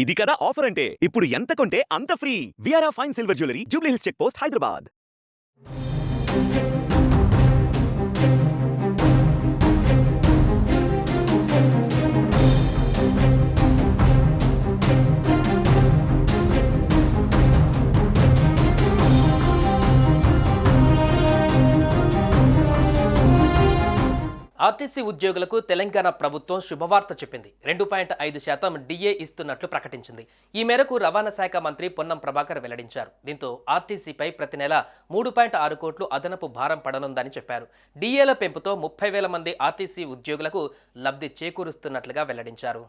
ఇది కదా ఆఫర్ అంటే ఇప్పుడు ఎంత కొంటే అంత ఫ్రీ. విఆర్ఆ fine silver jewellery, Jubilee Hills check post, Hyderabad. RTC ఉద్యోగులకు తెలంగాణ ప్రభుత్వం శుభవార్త చెప్పింది. 2.5% డిఏ ఇస్తున్నట్లు ప్రకటించింది. ఈ మేరకు రవాణా శాఖ మంత్రి పొన్నం ప్రభాకర్ వెల్లడించారు. దీంతో ఆర్టీసీపై ప్రతి నెల 3.6 కోట్లు అదనపు భారం పడనుందని చెప్పారు. డిఏల పెంపుతో 30,000 మంది ఆర్టీసీ ఉద్యోగులకు లబ్ధి చేకూరుస్తున్నట్లుగా వెల్లడించారు.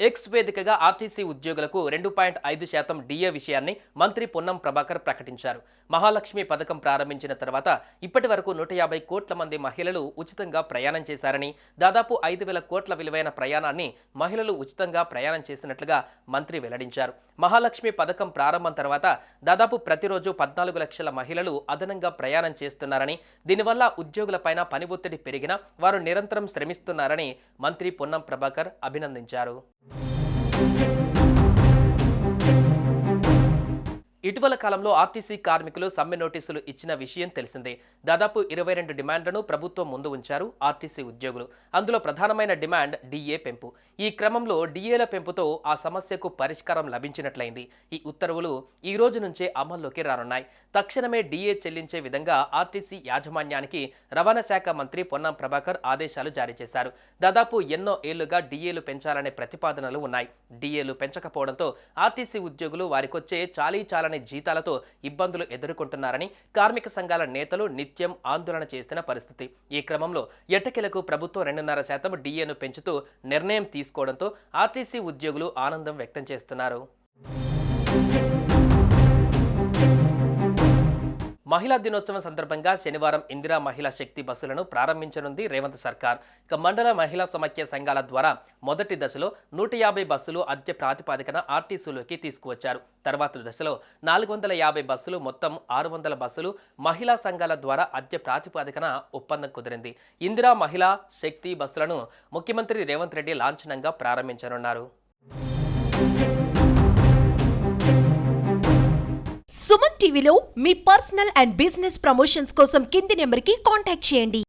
ఎక్స్ వేదికగా ఆర్టీసీ ఉద్యోగులకు 2.5% డిఏ విషయాన్ని మంత్రి పొన్నం ప్రభాకర్ ప్రకటించారు. మహాలక్ష్మి పథకం ప్రారంభించిన తర్వాత ఇప్పటి వరకు 150 కోట్ల మంది మహిళలు ఉచితంగా ప్రయాణం చేశారని, దాదాపు 5,000 కోట్ల విలువైన ప్రయాణాన్ని మహిళలు ఉచితంగా ప్రయాణం చేసినట్లుగా మంత్రి వెల్లడించారు. మహాలక్ష్మి పథకం ప్రారంభం తర్వాత దాదాపు ప్రతిరోజు 14 లక్షల మహిళలు అదనంగా ప్రయాణం చేస్తున్నారని, దీనివల్ల ఉద్యోగులపైన పని ఒత్తిడి పెరిగినా వారు నిరంతరం శ్రమిస్తున్నారని మంత్రి పొన్నం ప్రభాకర్ అభినందించారు. ఇటీవల కాలంలో ఆర్టీసీ కార్మికులు సమ్మె నోటీసులు ఇచ్చిన విషయం తెలిసిందే. దాదాపు 22 డిమాండ్లను ప్రభుత్వం ముందు ఉంచారు ఆర్టీసీ ఉద్యోగులు. అందులో ప్రధానమైన డిమాండ్ డిఏ పెంపు. ఈ క్రమంలో డిఏల పెంపుతో ఆ సమస్యకు పరిష్కారం లభించినట్లయింది. ఈ ఉత్తర్వులు ఈ రోజు నుంచే అమల్లోకి రానున్నాయి. తక్షణమే డిఏ చెల్లించే విధంగా ఆర్టీసీ యాజమాన్యానికి రవాణా శాఖ మంత్రి పొన్నం ప్రభాకర్ ఆదేశాలు జారీ చేశారు. దాదాపు ఎన్నో ఏళ్లుగా డిఏలు పెంచాలనే ప్రతిపాదనలు ఉన్నాయి. డిఏలు పెంచకపోవడంతో ఆర్టీసీ ఉద్యోగులు వారికొచ్చే చాలీచాలని జీతాలతో ఇబ్బందులు ఎదుర్కొంటున్నారని కార్మిక సంఘాల నేతలు నిత్యం ఆందోళన చేస్తున్న పరిస్థితి. ఈ క్రమంలో ఎట్టకేలకు ప్రభుత్వం 2.5% డిఏను పెంచుతూ నిర్ణయం తీసుకోవడంతో ఆర్టీసీ ఉద్యోగులు ఆనందం వ్యక్తం చేస్తున్నారు. మహిళా దినోత్సవం సందర్భంగా శనివారం ఇందిరా మహిళా శక్తి బస్సులను ప్రారంభించనుంది రేవంత్ సర్కార్. ఇక మండల మహిళా సమైక్య సంఘాల ద్వారా మొదటి దశలో 150 బస్సులు అద్దె ప్రాతిపాదికన ఆర్టీసీలోకి తీసుకువచ్చారు. తర్వాత దశలో 450 బస్సులు, మొత్తం 600 బస్సులు మహిళా సంఘాల ద్వారా అద్దె ప్రాతిపాదికన ఒప్పందం కుదిరింది. ఇందిరా మహిళా శక్తి బస్సులను ముఖ్యమంత్రి రేవంత్ రెడ్డి లాంఛనంగా ప్రారంభించనున్నారు. సుమన్ టీవీలో మీ పర్సనల్ అండ్ బిజినెస్ ప్రమోషన్స్ కోసం కింది నెంబర్కి కాంటాక్ట్ చేయండి.